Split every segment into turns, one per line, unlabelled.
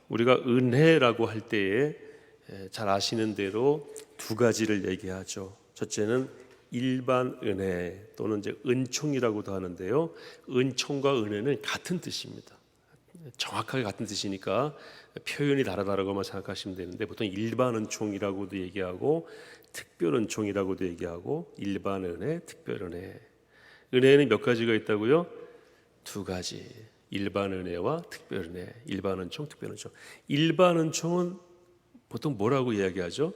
우리가 은혜라고 할 때에 잘 아시는 대로 두 가지를 얘기하죠. 첫째는 일반 은혜 또는 이제 은총이라고도 하는데요. 은총과 은혜는 같은 뜻입니다. 정확하게 같은 뜻이니까 표현이 다르다라고만 생각하시면 되는데, 보통 일반 은총이라고도 얘기하고 특별 은총이라고도 얘기하고, 일반 은혜, 특별 은혜. 은혜는 몇 가지가 있다고요? 두 가지. 일반 은혜와 특별 은혜. 일반 은총, 특별 은총. 일반 은총은 보통 뭐라고 이야기하죠?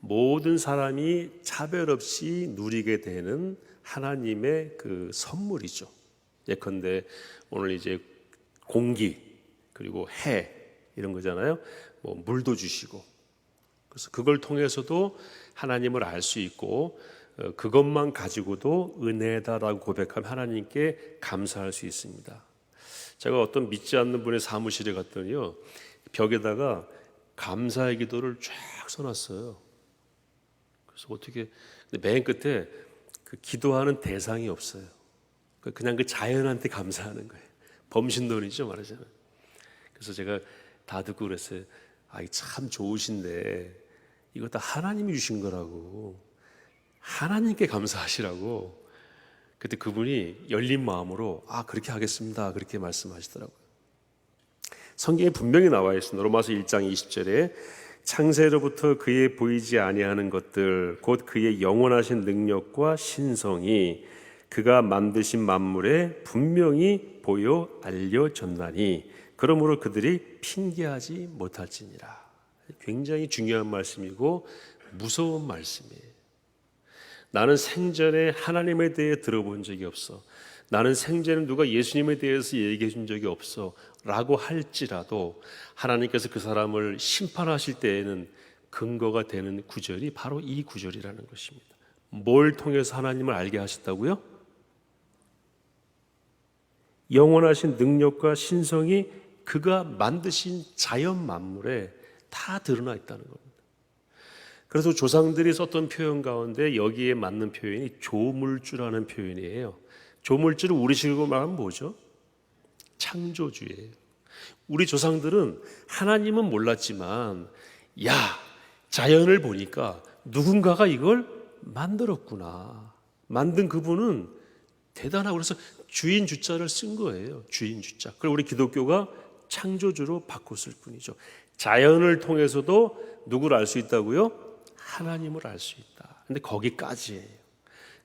모든 사람이 차별 없이 누리게 되는 하나님의 그 선물이죠. 예컨대 오늘 이제 공기 그리고 해 이런 거잖아요. 뭐 물도 주시고, 그래서 그걸 통해서도 하나님을 알 수 있고, 그것만 가지고도 은혜다라고 고백하면 하나님께 감사할 수 있습니다. 제가 어떤 믿지 않는 분의 사무실에 갔더니요, 벽에다가 감사의 기도를 쫙 써놨어요. 그래서 어떻게, 맨 끝에 그 기도하는 대상이 없어요. 그냥 그 자연한테 감사하는 거예요. 범신론이죠, 말하자면. 그래서 제가 다 듣고 그랬어요. 참 좋으신데 이거 다 하나님이 주신 거라고, 하나님께 감사하시라고. 그때 그분이 열린 마음으로 그렇게 하겠습니다, 그렇게 말씀하시더라고요. 성경에 분명히 나와 있습니다. 로마서 1장 20절에 창세로부터 그의 보이지 아니하는 것들 곧 그의 영원하신 능력과 신성이 그가 만드신 만물에 분명히 보여 알려졌나니 그러므로 그들이 핑계하지 못할지니라. 굉장히 중요한 말씀이고 무서운 말씀이에요. 나는 생전에 하나님에 대해 들어본 적이 없어, 나는 생전에 누가 예수님에 대해서 얘기해 준 적이 없어 라고 할지라도 하나님께서 그 사람을 심판하실 때에는 근거가 되는 구절이 바로 이 구절이라는 것입니다. 뭘 통해서 하나님을 알게 하셨다고요? 영원하신 능력과 신성이 그가 만드신 자연 만물에 다 드러나 있다는 겁니다. 그래서 조상들이 썼던 표현 가운데 여기에 맞는 표현이 조물주라는 표현이에요. 조물주를 우리식으로 말하면 뭐죠? 창조주예요. 우리 조상들은 하나님은 몰랐지만, 자연을 보니까 누군가가 이걸 만들었구나, 만든 그분은 대단하고, 그래서 주인 주자를 쓴 거예요. 주인 주자. 그걸 우리 기독교가 창조주로 바꿨을 뿐이죠. 자연을 통해서도 누구를 알 수 있다고요? 하나님을 알 수 있다. 근데 거기까지예요.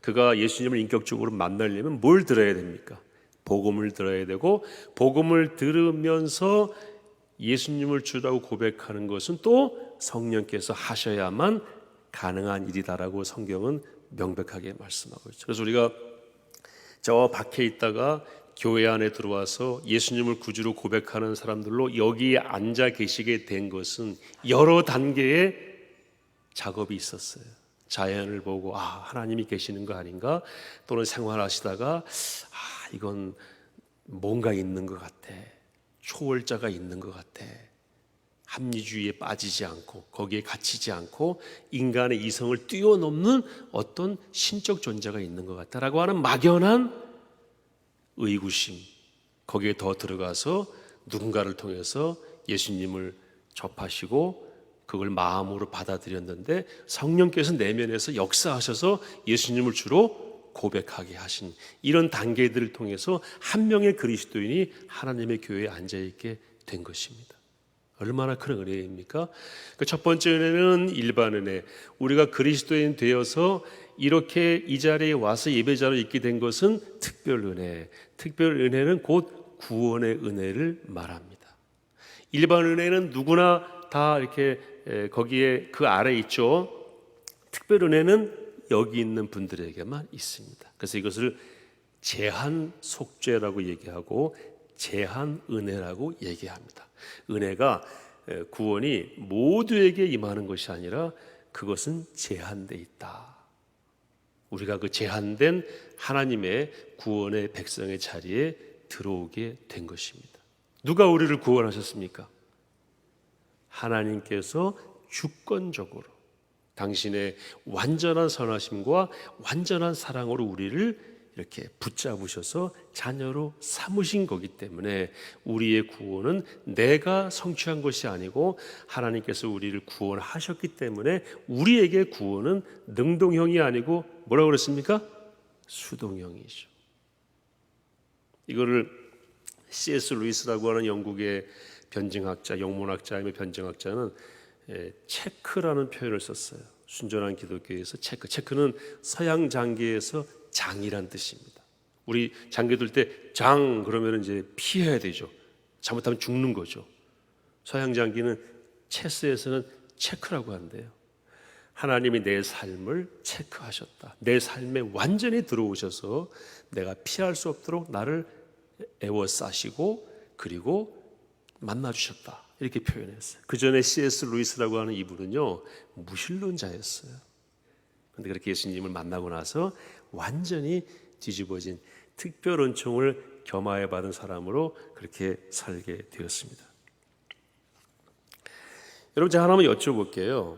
그가 예수님을 인격적으로 만나려면 뭘 들어야 됩니까? 복음을 들어야 되고, 복음을 들으면서 예수님을 주라고 고백하는 것은 또 성령께서 하셔야만 가능한 일이다라고 성경은 명백하게 말씀하고 있죠. 그래서 우리가 저 밖에 있다가 교회 안에 들어와서 예수님을 구주로 고백하는 사람들로 여기에 앉아 계시게 된 것은 여러 단계의 작업이 있었어요. 자연을 보고 하나님이 계시는 거 아닌가, 또는 생활하시다가 이건 뭔가 있는 것 같아, 초월자가 있는 것 같아, 합리주의에 빠지지 않고 거기에 갇히지 않고 인간의 이성을 뛰어넘는 어떤 신적 존재가 있는 것 같다라고 하는 막연한 의구심, 거기에 더 들어가서 누군가를 통해서 예수님을 접하시고 그걸 마음으로 받아들였는데, 성령께서 내면에서 역사하셔서 예수님을 주로 고백하게 하신 이런 단계들을 통해서 한 명의 그리스도인이 하나님의 교회에 앉아있게 된 것입니다. 얼마나 큰 은혜입니까? 첫 번째 은혜는 일반 은혜. 우리가 그리스도인 되어서 이렇게 이 자리에 와서 예배자로 있게 된 것은 특별 은혜. 특별 은혜는 곧 구원의 은혜를 말합니다. 일반 은혜는 누구나 다 이렇게 거기에 그 아래 있죠. 특별 은혜는 여기 있는 분들에게만 있습니다. 그래서 이것을 제한 속죄라고 얘기하고 제한 은혜라고 얘기합니다. 은혜가, 구원이 모두에게 임하는 것이 아니라 그것은 제한되어 있다. 우리가 그 제한된 하나님의 구원의 백성의 자리에 들어오게 된 것입니다. 누가 우리를 구원하셨습니까? 하나님께서 주권적으로 당신의 완전한 선하심과 완전한 사랑으로 우리를 이렇게 붙잡으셔서 자녀로 삼으신 거기 때문에 우리의 구원은 내가 성취한 것이 아니고 하나님께서 우리를 구원하셨기 때문에 우리에게 구원은 능동형이 아니고 뭐라고 그랬습니까? 수동형이죠. 이거를 C.S. 루이스라고 하는 영국의 변증학자, 영문학자이며 변증학자는 체크라는 표현을 썼어요. 순전한 기독교에서 체크. 체크는 서양 장기에서 장이란 뜻입니다. 우리 장기 들 때 장 그러면 이제 피해야 되죠. 잘못하면 죽는 거죠. 서양 장기는 체스에서는 체크라고 한대요. 하나님이 내 삶을 체크하셨다. 내 삶에 완전히 들어오셔서 내가 피할 수 없도록 나를 애워싸시고 그리고 만나주셨다. 이렇게 표현했어요. 그 전에 C.S. 루이스라고 하는 이분은요, 무신론자였어요. 그런데 그렇게 예수님을 만나고 나서 완전히 뒤집어진 특별 은총을 겸하여 받은 사람으로 그렇게 살게 되었습니다. 여러분, 제가 하나만 여쭤볼게요.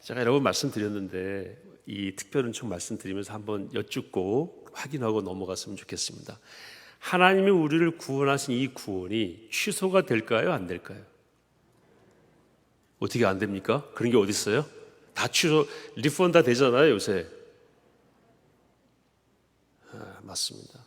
제가 여러 번 말씀드렸는데 이 특별 은총 말씀드리면서 한번 여쭙고 확인하고 넘어갔으면 좋겠습니다. 하나님이 우리를 구원하신 이 구원이 취소가 될까요? 안 될까요? 어떻게 안 됩니까? 그런 게 어디 있어요? 다 취소, 리펀 다 되잖아요, 요새. 맞습니다.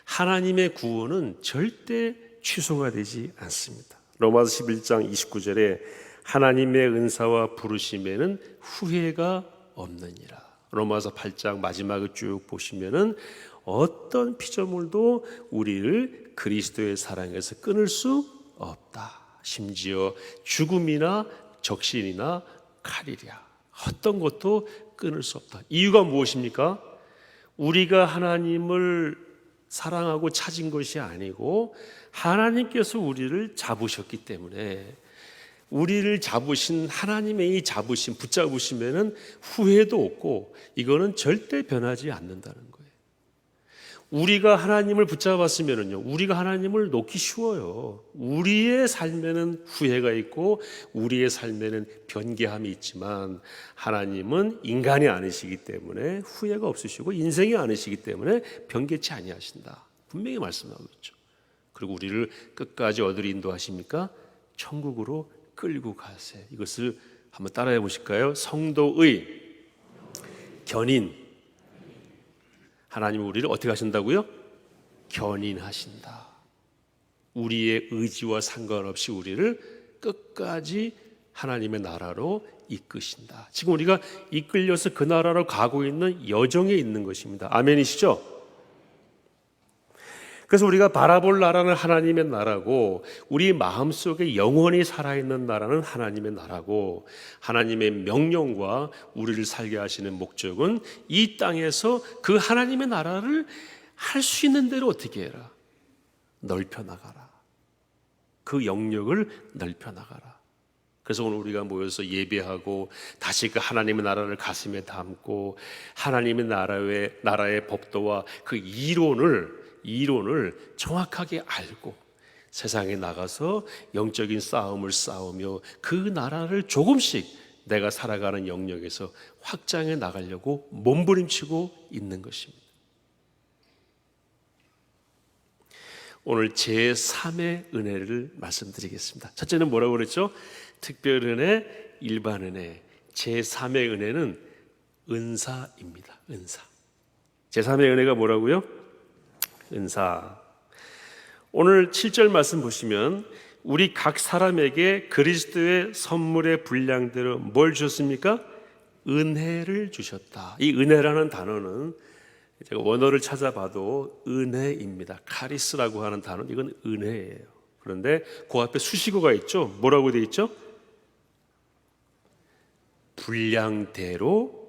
하나님의 구원은 절대 취소가 되지 않습니다. 로마서 11장 29절에 하나님의 은사와 부르심에는 후회가 없느니라. 로마서 8장 마지막을 쭉 보시면은 어떤 피조물도 우리를 그리스도의 사랑에서 끊을 수 없다. 심지어 죽음이나 적신이나 칼이랴. 어떤 것도 끊을 수 없다. 이유가 무엇입니까? 우리가 하나님을 사랑하고 찾은 것이 아니고 하나님께서 우리를 잡으셨기 때문에 우리를 잡으신 하나님의 이 잡으심, 붙잡으시면은 후회도 없고 이거는 절대 변하지 않는다는 거예요. 우리가 하나님을 붙잡았으면은요, 우리가 하나님을 놓기 쉬워요. 우리의 삶에는 후회가 있고 우리의 삶에는 변개함이 있지만 하나님은 인간이 아니시기 때문에 후회가 없으시고 인생이 아니시기 때문에 변개치 아니하신다. 분명히 말씀하고 있죠. 그리고 우리를 끝까지 어디로 인도하십니까? 천국으로 끌고 가세요. 이것을 한번 따라해 보실까요? 성도의 견인. 하나님은 우리를 어떻게 하신다고요? 견인하신다. 우리의 의지와 상관없이 우리를 끝까지 하나님의 나라로 이끄신다. 지금 우리가 이끌려서 그 나라로 가고 있는 여정에 있는 것입니다. 아멘이시죠? 그래서 우리가 바라볼 나라는 하나님의 나라고 우리 마음속에 영원히 살아있는 나라는 하나님의 나라고 하나님의 명령과 우리를 살게 하시는 목적은 이 땅에서 그 하나님의 나라를 할 수 있는 대로 어떻게 해라? 넓혀 나가라. 그 영역을 넓혀 나가라. 그래서 오늘 우리가 모여서 예배하고 다시 그 하나님의 나라를 가슴에 담고 하나님의 나라의 법도와 그 이론을 정확하게 알고 세상에 나가서 영적인 싸움을 싸우며 그 나라를 조금씩 내가 살아가는 영역에서 확장해 나가려고 몸부림치고 있는 것입니다. 오늘 제3의 은혜를 말씀드리겠습니다. 첫째는 뭐라고 그랬죠? 특별 은혜, 일반 은혜. 제3의 은혜는 은사입니다. 은사. 제3의 은혜가 뭐라고요? 은사. 오늘 7절 말씀 보시면 우리 각 사람에게 그리스도의 선물의 분량대로 뭘 주셨습니까? 은혜를 주셨다. 이 은혜라는 단어는 제가 원어를 찾아봐도 은혜입니다. 카리스라고 하는 단어, 이건 은혜예요. 그런데 그 앞에 수식어가 있죠. 뭐라고 되어 있죠? 분량대로의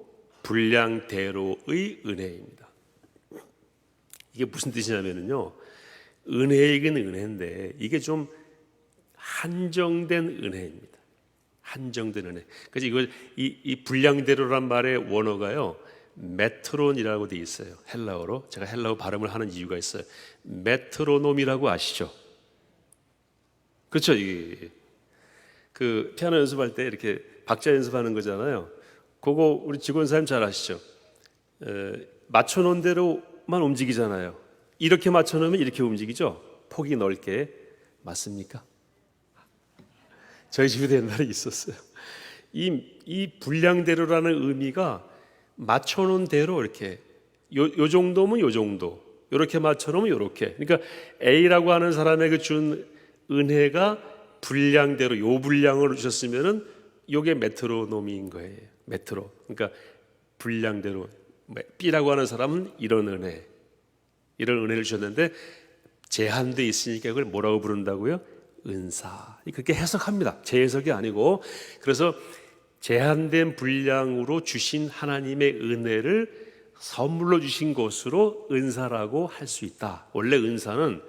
은혜입니다. 이게 무슨 뜻이냐면요, 은혜이긴 은혜인데 이게 좀 한정된 은혜입니다. 한정된 은혜. 그래서 이걸 이 분량대로란 말의 원어가요, 메트론이라고 돼 있어요. 헬라어로. 제가 헬라어 발음을 하는 이유가 있어요. 메트로놈이라고 아시죠? 그렇죠. 그 피아노 연습할 때 이렇게 박자 연습하는 거잖아요. 그거 우리 직원 사님 잘 아시죠? 맞춰놓은 대로 움직이잖아요. 이렇게 맞춰놓으면 이렇게 움직이죠. 폭이 넓게. 맞습니까? 저희 집에도 옛날에 있었어요. 이 분량대로라는 의미가 맞춰놓은 대로 이렇게 요 정도면 요 정도, 이렇게 맞춰놓으면 이렇게. 그러니까 A라고 하는 사람에게 준 은혜가 분량대로 요 분량으로 주셨으면은 요게 메트로놈인 거예요. 메트로. 그러니까 분량대로. B라고 하는 사람은 이런 은혜를 주셨는데 제한돼 있으니까 그걸 뭐라고 부른다고요? 은사. 그렇게 해석합니다. 제 해석이 아니고. 그래서 제한된 분량으로 주신 하나님의 은혜를 선물로 주신 것으로 은사라고 할 수 있다. 원래 은사는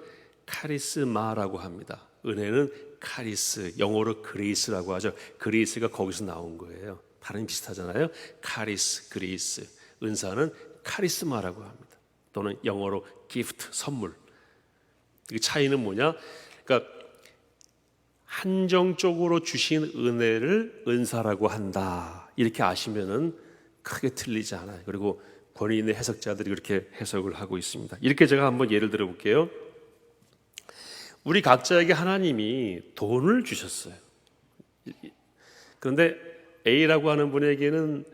카리스마라고 합니다. 은혜는 카리스, 영어로 그레이스라고 하죠. 그레이스가 거기서 나온 거예요. 발음이 비슷하잖아요. 카리스, 그레이스. 은사는 카리스마라고 합니다. 또는 영어로 기프트, 선물. 이 차이는 뭐냐? 그러니까 한정적으로 주신 은혜를 은사라고 한다. 이렇게 아시면은 크게 틀리지 않아요. 그리고 권위 있는 해석자들이 그렇게 해석을 하고 있습니다. 이렇게 제가 한번 예를 들어 볼게요. 우리 각자에게 하나님이 돈을 주셨어요. 그런데 A라고 하는 분에게는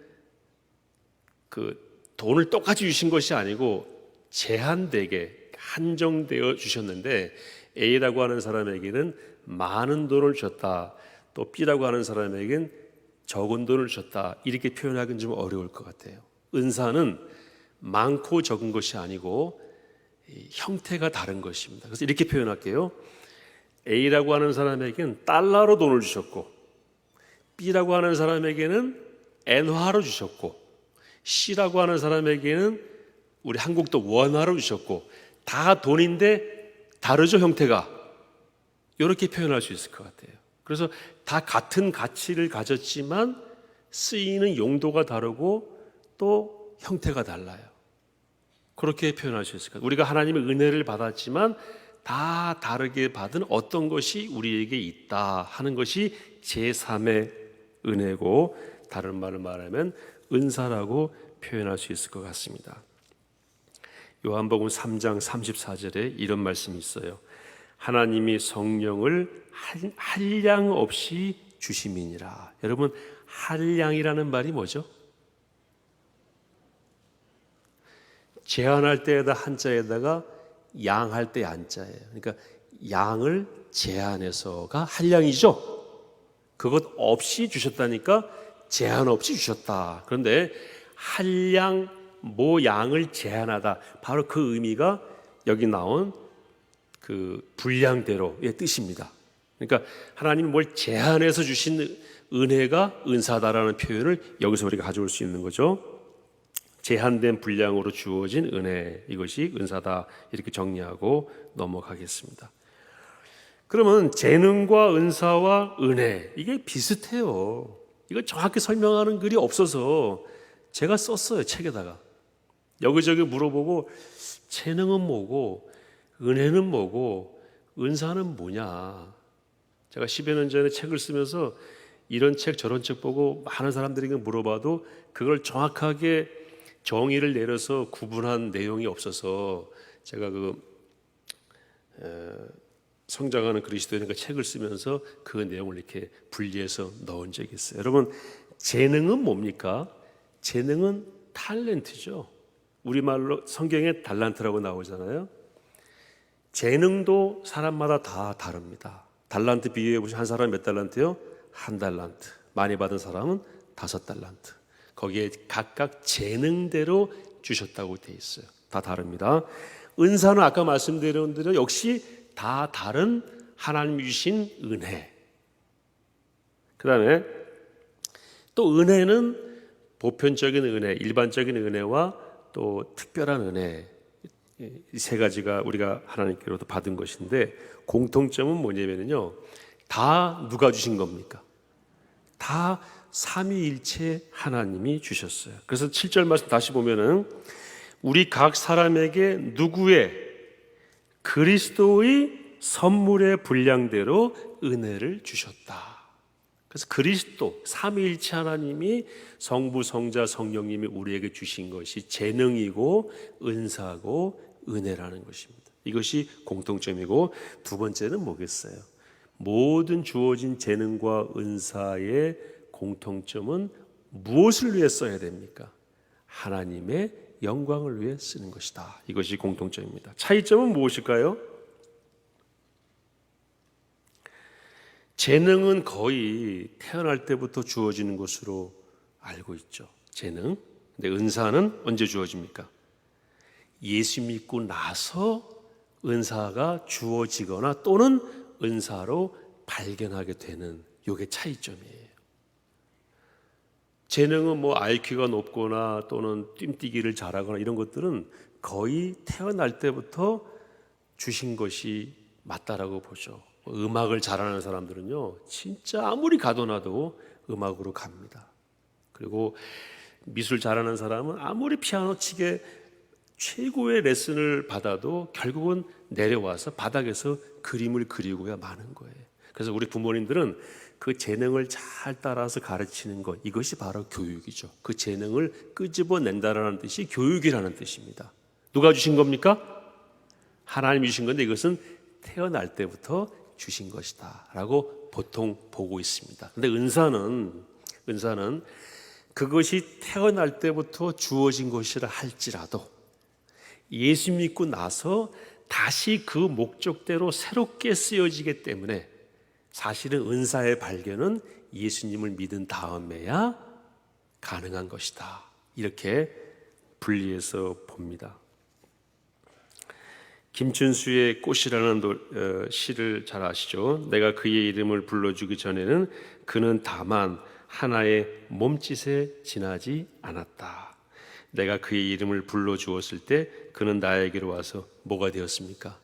그 돈을 똑같이 주신 것이 아니고 제한되게 한정되어 주셨는데 A라고 하는 사람에게는 많은 돈을 줬다. 또 B라고 하는 사람에게는 적은 돈을 줬다. 이렇게 표현하기는 좀 어려울 것 같아요. 은사는 많고 적은 것이 아니고 형태가 다른 것입니다. 그래서 이렇게 표현할게요. A라고 하는 사람에게는 달러로 돈을 주셨고 B라고 하는 사람에게는 엔화로 주셨고 C라고 하는 사람에게는 우리 한국도 원화로 주셨고 다 돈인데 다르죠, 형태가. 이렇게 표현할 수 있을 것 같아요. 그래서 다 같은 가치를 가졌지만 쓰이는 용도가 다르고 또 형태가 달라요. 그렇게 표현할 수 있을 것 같아요. 우리가 하나님의 은혜를 받았지만 다 다르게 받은 어떤 것이 우리에게 있다 하는 것이 제3의 은혜고, 다른 말을 말하면 은사라고 표현할 수 있을 것 같습니다. 요한복음 3장 34절에 이런 말씀이 있어요. 하나님이 성령을 한량 없이 주심이니라. 여러분, 한량이라는 말이 뭐죠? 제한할 때에다 한자에다가 양할 때 양자예요. 그러니까 양을 제한해서가 한량이죠. 그것 없이 주셨다니까 제한 없이 주셨다. 그런데 한량 뭐 양을 제한하다, 바로 그 의미가 여기 나온 그 분량대로의 뜻입니다. 그러니까 하나님이 뭘 제한해서 주신 은혜가 은사다라는 표현을 여기서 우리가 가져올 수 있는 거죠. 제한된 분량으로 주어진 은혜, 이것이 은사다, 이렇게 정리하고 넘어가겠습니다. 그러면 재능과 은사와 은혜, 이게 비슷해요. 이거 정확히 설명하는 글이 없어서 제가 썼어요, 책에다가. 여기저기 물어보고 재능은 뭐고 은혜는 뭐고 은사는 뭐냐. 제가 10여 년 전에 책을 쓰면서 이런 책 저런 책 보고 많은 사람들에게 물어봐도 그걸 정확하게 정의를 내려서 구분한 내용이 없어서 제가 성장하는 그리스도인과 책을 쓰면서 그 내용을 이렇게 분리해서 넣은 적이 있어요. 여러분, 재능은 뭡니까? 재능은 탤런트죠. 우리말로 성경에 달란트라고 나오잖아요. 재능도 사람마다 다 다릅니다. 달란트 비유해 보시면 한 사람 몇 달란트요? 한 달란트. 많이 받은 사람은 5달란트. 거기에 각각 재능대로 주셨다고 되어 있어요. 다 다릅니다. 은사는 아까 말씀드린 대로 역시 다 다른 하나님이 주신 은혜. 그 다음에 또 은혜는 보편적인 은혜, 일반적인 은혜와 또 특별한 은혜, 이 세 가지가 우리가 하나님께로부터 받은 것인데 공통점은 뭐냐면요, 다 누가 주신 겁니까? 다 삼위일체 하나님이 주셨어요. 그래서 7절 말씀 다시 보면은 우리 각 사람에게 누구의 그리스도의 선물의 분량대로 은혜를 주셨다. 그래서 그리스도 삼위일체 하나님이 성부, 성자, 성령님이 우리에게 주신 것이 재능이고 은사고 은혜라는 것입니다. 이것이 공통점이고, 두 번째는 뭐겠어요? 모든 주어진 재능과 은사의 공통점은 무엇을 위해 써야 됩니까? 하나님의 영광을 위해 쓰는 것이다. 이것이 공통점입니다. 차이점은 무엇일까요? 재능은 거의 태어날 때부터 주어지는 것으로 알고 있죠. 재능. 근데 은사는 언제 주어집니까? 예수 믿고 나서 은사가 주어지거나 또는 은사로 발견하게 되는, 이게 차이점이에요. 재능은 뭐 IQ가 높거나 또는 뜀뛰기를 잘하거나 이런 것들은 거의 태어날 때부터 주신 것이 맞다라고 보죠. 음악을 잘하는 사람들은요, 진짜 아무리 가둬놔도 음악으로 갑니다. 그리고 미술 잘하는 사람은 아무리 피아노 치게 최고의 레슨을 받아도 결국은 내려와서 바닥에서 그림을 그리고야 마는 거예요. 그래서 우리 부모님들은 그 재능을 잘 따라서 가르치는 것, 이것이 바로 교육이죠. 그 재능을 끄집어낸다라는 뜻이 교육이라는 뜻입니다. 누가 주신 겁니까? 하나님이 주신 건데, 이것은 태어날 때부터 주신 것이다 라고 보통 보고 있습니다. 근데 은사는 그것이 태어날 때부터 주어진 것이라 할지라도 예수 믿고 나서 다시 그 목적대로 새롭게 쓰여지기 때문에, 사실은 은사의 발견은 예수님을 믿은 다음에야 가능한 것이다, 이렇게 분리해서 봅니다. 김춘수의 꽃이라는 시를 잘 아시죠? 내가 그의 이름을 불러주기 전에는 그는 다만 하나의 몸짓에 지나지 않았다. 내가 그의 이름을 불러주었을 때 그는 나에게로 와서 뭐가 되었습니까?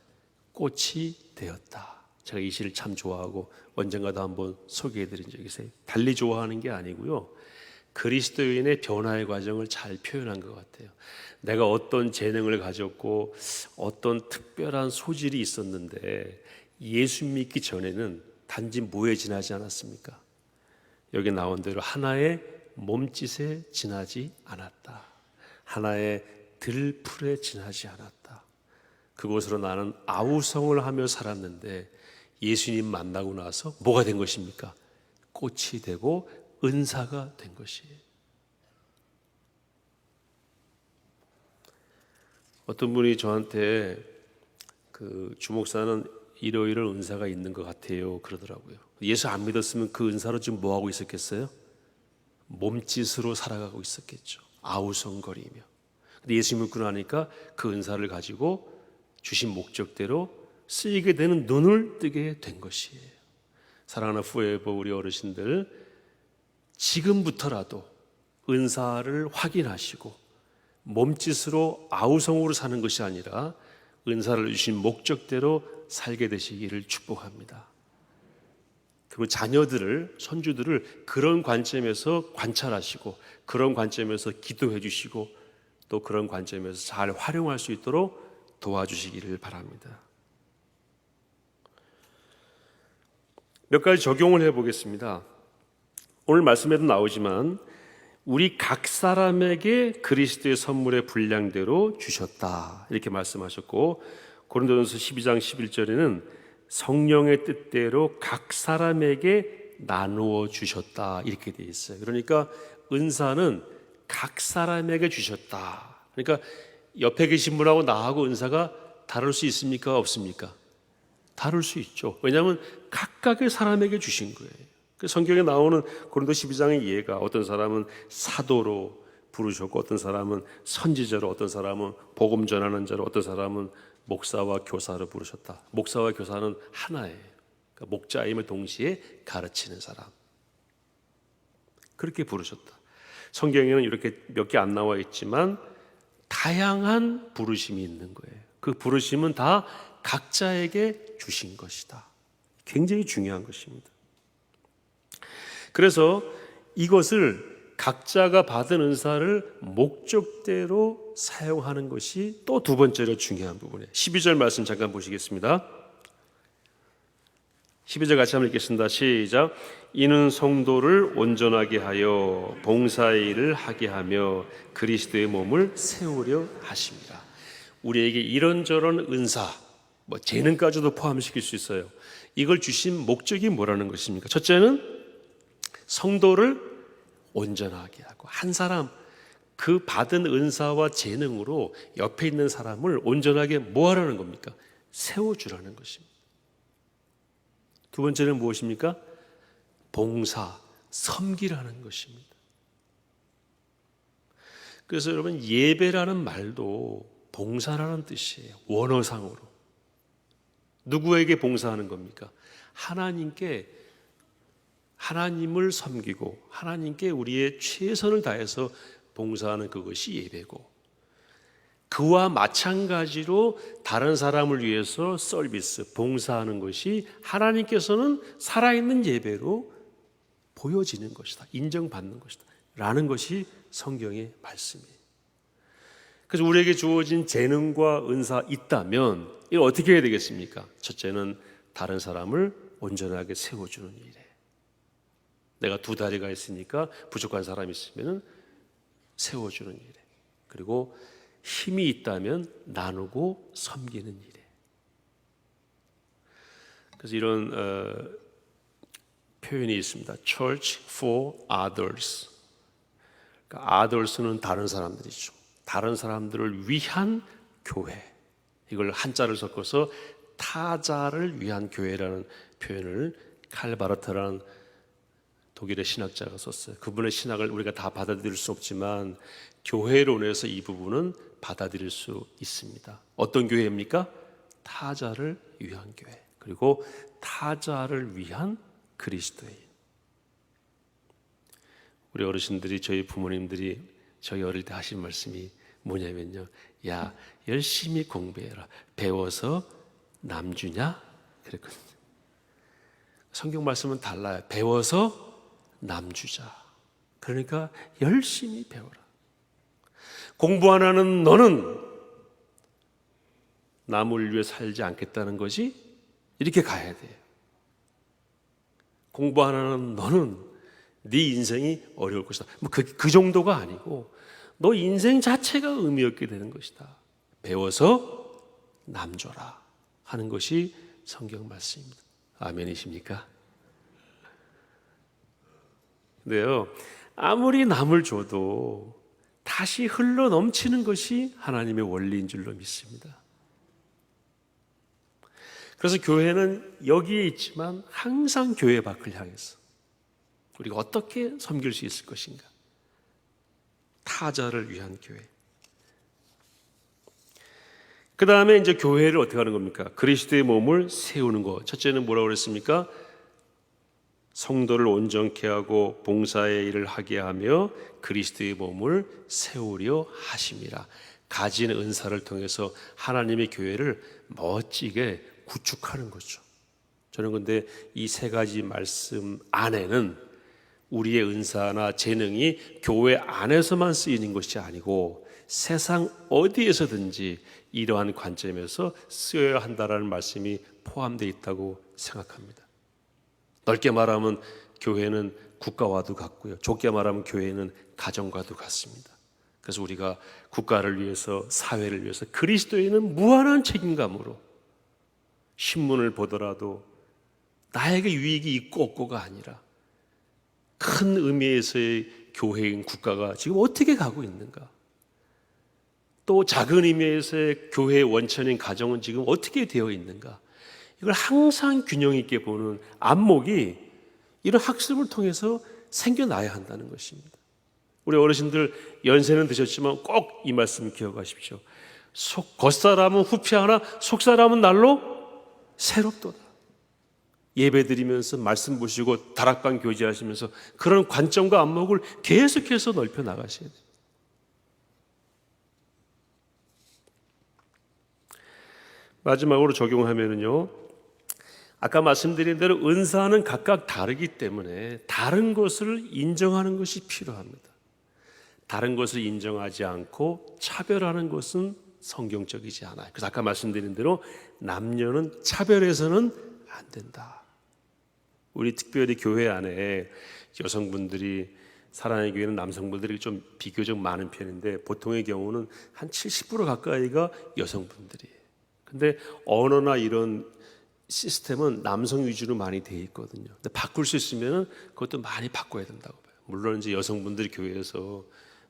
꽃이 되었다. 제가 이 시를 참 좋아하고 언젠가도 한번 소개해드린 적이 있어요. 달리 좋아하는 게 아니고요, 그리스도인의 변화의 과정을 잘 표현한 것 같아요. 내가 어떤 재능을 가졌고 어떤 특별한 소질이 있었는데 예수 믿기 전에는 단지 뭐에 지나지 않았습니까? 여기 나온 대로 하나의 몸짓에 지나지 않았다. 하나의 들풀에 지나지 않았다. 그곳으로 나는 아우성을 하며 살았는데 예수님 만나고 나서 뭐가 된 것입니까? 꽃이 되고 은사가 된 것이에요. 어떤 분이 저한테 주목사는 이러이러 은사가 있는 것 같아요 그러더라고요. 예수 안 믿었으면 그 은사로 지금 뭐하고 있었겠어요? 몸짓으로 살아가고 있었겠죠. 아우성거리며. 근데 예수 믿고 나니까 그 은사를 가지고 주신 목적대로 쓰이게 되는 눈을 뜨게 된 것이에요. 사랑하는 후에버 우리 어르신들, 지금부터라도 은사를 확인하시고 몸짓으로 아우성으로 사는 것이 아니라 은사를 주신 목적대로 살게 되시기를 축복합니다. 그리고 자녀들을, 손주들을 그런 관점에서 관찰하시고 그런 관점에서 기도해 주시고 또 그런 관점에서 잘 활용할 수 있도록 도와주시기를 바랍니다. 몇 가지 적용을 해보겠습니다. 오늘 말씀에도 나오지만 우리 각 사람에게 그리스도의 선물의 분량대로 주셨다 이렇게 말씀하셨고, 고린도전서 12장 11절에는 성령의 뜻대로 각 사람에게 나누어 주셨다 이렇게 되어 있어요. 그러니까 은사는 각 사람에게 주셨다. 그러니까 옆에 계신 분하고 나하고 은사가 다를 수 있습니까? 없습니까? 다를 수 있죠. 왜냐하면 각각의 사람에게 주신 거예요. 성경에 나오는 고린도 12장의 예가, 어떤 사람은 사도로 부르셨고 어떤 사람은 선지자로, 어떤 사람은 복음 전하는 자로, 어떤 사람은 목사와 교사로 부르셨다. 목사와 교사는 하나예요. 그러니까 목자임을 동시에 가르치는 사람, 그렇게 부르셨다. 성경에는 이렇게 몇 개 안 나와 있지만 다양한 부르심이 있는 거예요. 그 부르심은 다 각자에게 주신 것이다. 굉장히 중요한 것입니다. 그래서 이것을 각자가 받은 은사를 목적대로 사용하는 것이 또 두 번째로 중요한 부분이에요. 12절 말씀 잠깐 보시겠습니다. 12절 같이 한번 읽겠습니다. 시작. 이는 성도를 온전하게 하여 봉사의 일을 하게 하며 그리스도의 몸을 세우려 하십니다. 우리에게 이런저런 은사, 재능까지도 포함시킬 수 있어요. 이걸 주신 목적이 뭐라는 것입니까? 첫째는 성도를 온전하게 하고, 한 사람 그 받은 은사와 재능으로 옆에 있는 사람을 온전하게 뭐 하라는 겁니까? 세워주라는 것입니다. 두 번째는 무엇입니까? 봉사, 섬기라는 것입니다. 그래서 여러분, 예배라는 말도 봉사라는 뜻이에요. 원어상으로. 누구에게 봉사하는 겁니까? 하나님께, 하나님을 섬기고 하나님께 우리의 최선을 다해서 봉사하는 그것이 예배고, 그와 마찬가지로 다른 사람을 위해서 서비스, 봉사하는 것이 하나님께서는 살아있는 예배로 보여지는 것이다, 인정받는 것이다 라는 것이 성경의 말씀이에요. 그래서 우리에게 주어진 재능과 은사 있다면 이걸 어떻게 해야 되겠습니까? 첫째는 다른 사람을 온전하게 세워주는 일에, 내가 두 다리가 있으니까 부족한 사람이 있으면 세워주는 일에, 그리고 힘이 있다면 나누고 섬기는 일에. 그래서 이런 표현이 있습니다. Church for others. 그러니까 others는 다른 사람들이죠. 다른 사람들을 위한 교회. 이걸 한자를 섞어서 타자를 위한 교회라는 표현을 칼 바르트라는 독일의 신학자가 썼어요. 그분의 신학을 우리가 다 받아들일 수 없지만 교회론에서 이 부분은 받아들일 수 있습니다. 어떤 교회입니까? 타자를 위한 교회, 그리고 타자를 위한 그리스도인. 우리 어르신들이, 저희 부모님들이 저희 어릴 때 하신 말씀이 뭐냐면요, 야, 열심히 공부해라, 배워서 남 주냐? 그랬거든요. 성경 말씀은 달라요. 배워서 남 주자. 그러니까 열심히 배워라. 공부 안 하는 너는 남을 위해 살지 않겠다는 것이 이렇게 가야 돼요. 공부 안 하는 너는 네 인생이 어려울 것이다. 그 정도가 아니고 너 인생 자체가 의미 없게 되는 것이다. 배워서 남 줘라 하는 것이 성경 말씀입니다. 아멘이십니까? 근데요, 아무리 남을 줘도 다시 흘러 넘치는 것이 하나님의 원리인 줄로 믿습니다. 그래서 교회는 여기에 있지만 항상 교회 밖을 향해서 우리가 어떻게 섬길 수 있을 것인가? 타자를 위한 교회. 그 다음에 이제 교회를 어떻게 하는 겁니까? 그리스도의 몸을 세우는 것. 첫째는 뭐라고 그랬습니까? 성도를 온전케 하고 봉사의 일을 하게 하며 그리스도의 몸을 세우려 하심이라. 가진 은사를 통해서 하나님의 교회를 멋지게 구축하는 거죠. 저는 근데 이 세 가지 말씀 안에는 우리의 은사나 재능이 교회 안에서만 쓰이는 것이 아니고 세상 어디에서든지 이러한 관점에서 쓰여야 한다라는 말씀이 포함되어 있다고 생각합니다. 넓게 말하면 교회는 국가와도 같고요, 좁게 말하면 교회는 가정과도 같습니다. 그래서 우리가 국가를 위해서, 사회를 위해서 그리스도에는 무한한 책임감으로 신문을 보더라도 나에게 유익이 있고 없고가 아니라 큰 의미에서의 교회인 국가가 지금 어떻게 가고 있는가, 또 작은 의미에서의 교회의 원천인 가정은 지금 어떻게 되어 있는가, 이걸 항상 균형 있게 보는 안목이 이런 학습을 통해서 생겨나야 한다는 것입니다. 우리 어르신들 연세는 드셨지만 꼭 이 말씀 기억하십시오. 겉사람은 후피하나 속사람은 날로 새롭도다. 예배 드리면서 말씀 보시고 다락방 교제하시면서 그런 관점과 안목을 계속해서 넓혀 나가셔야 돼요. 마지막으로 적용하면은요, 아까 말씀드린 대로 은사는 각각 다르기 때문에 다른 것을 인정하는 것이 필요합니다. 다른 것을 인정하지 않고 차별하는 것은 성경적이지 않아요. 그래서 아까 말씀드린 대로 남녀는 차별해서는 안 된다. 우리 특별히 교회 안에 여성분들이, 사랑의 교회는 남성분들이 좀 비교적 많은 편인데 보통의 경우는 한 70% 가까이가 여성분들이에요. 근데 언어나 이런 시스템은 남성 위주로 많이 돼 있거든요. 근데 바꿀 수 있으면 그것도 많이 바꿔야 된다고 봐요. 물론 이제 여성분들이 교회에서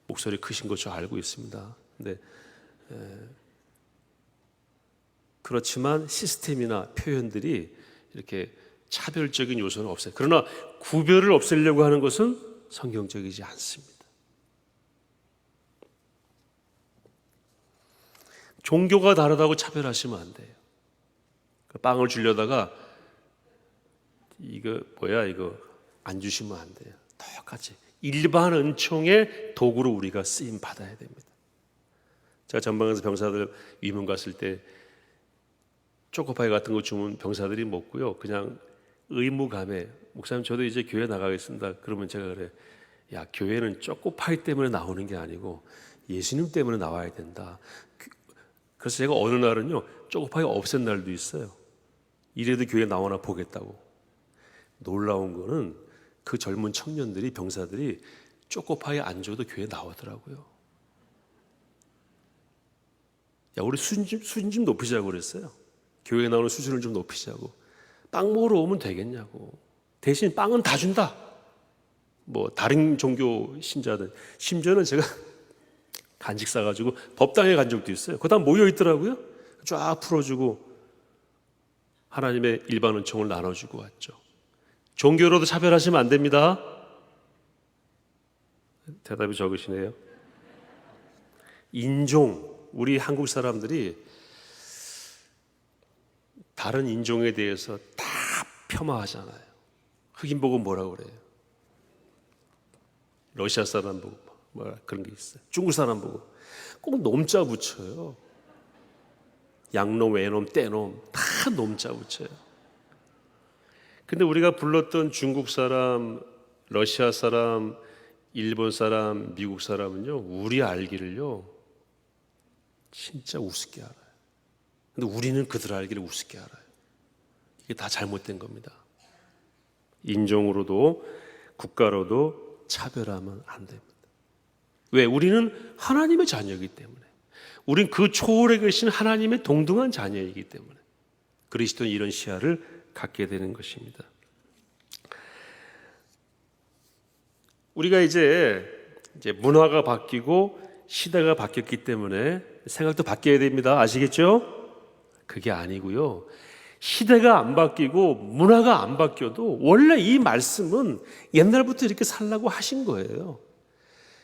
목소리 크신 거 저 알고 있습니다. 근데 그렇지만 시스템이나 표현들이 이렇게 차별적인 요소는 없어요. 그러나 구별을 없애려고 하는 것은 성경적이지 않습니다. 종교가 다르다고 차별하시면 안 돼요. 빵을 주려다가 이거 뭐야 이거 안 주시면 안 돼요. 똑같이 일반 은총의 도구로 우리가 쓰임 받아야 됩니다. 제가 전방에서 병사들 위문 갔을 때 초코파이 같은 거 주면 병사들이 먹고요. 그냥 의무감에 목사님 저도 이제 교회 나가겠습니다. 그러면 제가 그래, 야 교회는 초코파이 때문에 나오는 게 아니고 예수님 때문에 나와야 된다. 그래서 제가 어느 날은요 초코파이 없앤 날도 있어요. 이래도 교회 나오나 보겠다고. 놀라운 거는 그 젊은 청년들이, 병사들이 초코파이 안 줘도 교회 나오더라고요. 야 우리 수준 좀 높이자고 그랬어요. 교회에 나오는 수준을 좀 높이자고. 빵 먹으러 오면 되겠냐고. 대신 빵은 다 준다. 뭐 다른 종교 신자들, 심지어는 제가 간식 싸가지고 법당에 간 적도 있어요. 거기다 모여 있더라고요. 쫙 풀어주고 하나님의 일반 은총을 나눠주고 왔죠. 종교로도 차별하시면 안 됩니다. 대답이 적으시네요. 인종, 우리 한국 사람들이 다른 인종에 대해서 다 폄하하잖아요. 흑인 보고 뭐라고 그래요? 러시아 사람 보고 뭐 그런 게 있어요. 중국 사람 보고 꼭 놈자 붙여요. 양놈, 외놈, 떼놈 다 놈자 붙여요. 근데 우리가 불렀던 중국 사람, 러시아 사람, 일본 사람, 미국 사람은요 우리 알기를요 진짜 우습게 알아요. 근데 우리는 그들 알기를 우습게 알아요. 이게 다 잘못된 겁니다. 인종으로도 국가로도 차별하면 안 됩니다. 왜? 우리는 하나님의 자녀이기 때문에. 우린 그 초월에 계신 하나님의 동등한 자녀이기 때문에 그리스도는 이런 시야를 갖게 되는 것입니다. 우리가 이제 문화가 바뀌고 시대가 바뀌었기 때문에 생각도 바뀌어야 됩니다. 아시겠죠? 그게 아니고요. 시대가 안 바뀌고 문화가 안 바뀌어도 원래 이 말씀은 옛날부터 이렇게 살라고 하신 거예요.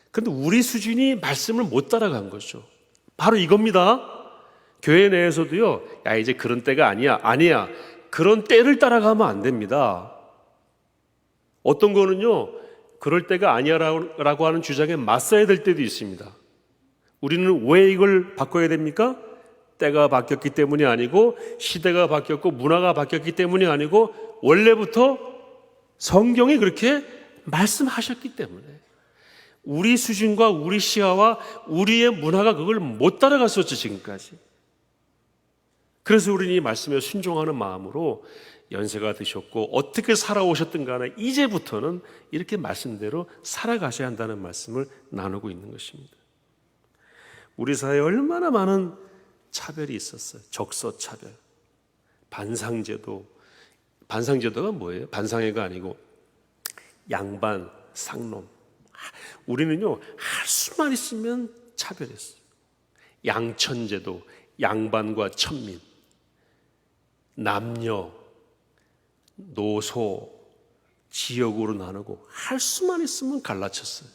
그런데 우리 수준이 말씀을 못 따라간 거죠. 바로 이겁니다. 교회 내에서도요. 야 이제 그런 때가 아니야. 아니야. 그런 때를 따라가면 안 됩니다. 어떤 거는요. 그럴 때가 아니야라고 하는 주장에 맞서야 될 때도 있습니다. 우리는 왜 이걸 바꿔야 됩니까? 때가 바뀌었기 때문이 아니고 시대가 바뀌었고 문화가 바뀌었기 때문이 아니고 원래부터 성경이 그렇게 말씀하셨기 때문에 우리 수준과 우리 시야와 우리의 문화가 그걸 못 따라갔었죠 지금까지. 그래서 우리는 이 말씀에 순종하는 마음으로 연세가 드셨고 어떻게 살아오셨든 간에 이제부터는 이렇게 말씀대로 살아가셔야 한다는 말씀을 나누고 있는 것입니다. 우리 사회에 얼마나 많은 차별이 있었어요. 적서차별, 반상제도. 반상제도가 뭐예요? 반상회가 아니고 양반, 상놈. 우리는요 할 수만 있으면 차별했어요. 양천제도, 양반과 천민, 남녀, 노소, 지역으로 나누고 할 수만 있으면 갈라쳤어요.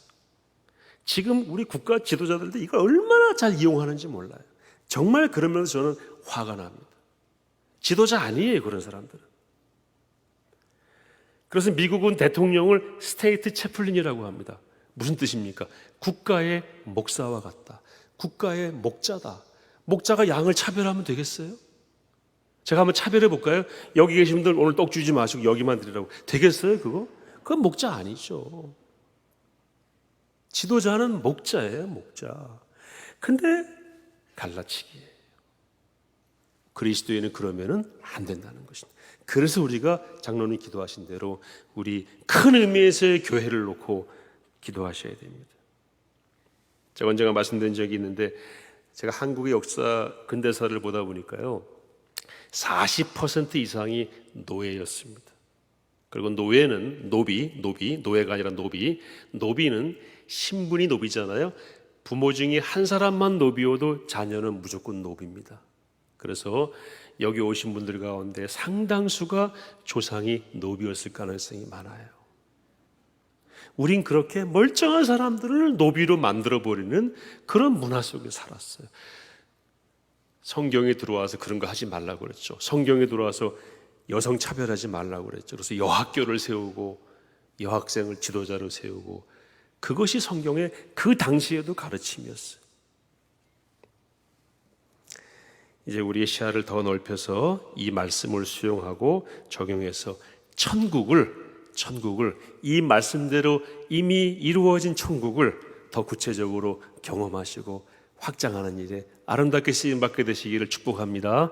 지금 우리 국가 지도자들도 이걸 얼마나 잘 이용하는지 몰라요. 정말 그러면서 저는 화가 납니다. 지도자 아니에요 그런 사람들은. 그래서 미국은 대통령을 스테이트 채플린이라고 합니다. 무슨 뜻입니까? 국가의 목사와 같다. 국가의 목자다. 목자가 양을 차별하면 되겠어요? 제가 한번 차별해 볼까요? 여기 계신 분들 오늘 떡 주지 마시고 여기만 드리라고. 되겠어요 그거? 그건 목자 아니죠. 지도자는 목자예요 목자. 근데 갈라치기예요. 그리스도인은 그러면은 안 된다는 것입니다. 그래서 우리가 장로님 기도하신 대로 우리 큰 의미에서의 교회를 놓고 기도하셔야 됩니다. 제가 언젠가 말씀드린 적이 있는데, 제가 한국의 역사 근대사를 보다 보니까요 40% 이상이 노예였습니다. 그리고 노예는 노비가 아니라 노비는 신분이 노비잖아요. 부모 중에 한 사람만 노비여도 자녀는 무조건 노비입니다. 그래서 여기 오신 분들 가운데 상당수가 조상이 노비였을 가능성이 많아요. 우린 그렇게 멀쩡한 사람들을 노비로 만들어버리는 그런 문화 속에 살았어요. 성경에 들어와서 그런 거 하지 말라고 그랬죠. 성경에 들어와서 여성 차별하지 말라고 그랬죠. 그래서 여학교를 세우고 여학생을 지도자로 세우고, 그것이 성경의 그 당시에도 가르침이었어요. 이제 우리의 시야를 더 넓혀서 이 말씀을 수용하고 적용해서 천국을 이 말씀대로 이미 이루어진 천국을 더 구체적으로 경험하시고 확장하는 일에 아름답게 쓰임받게 되시기를 축복합니다.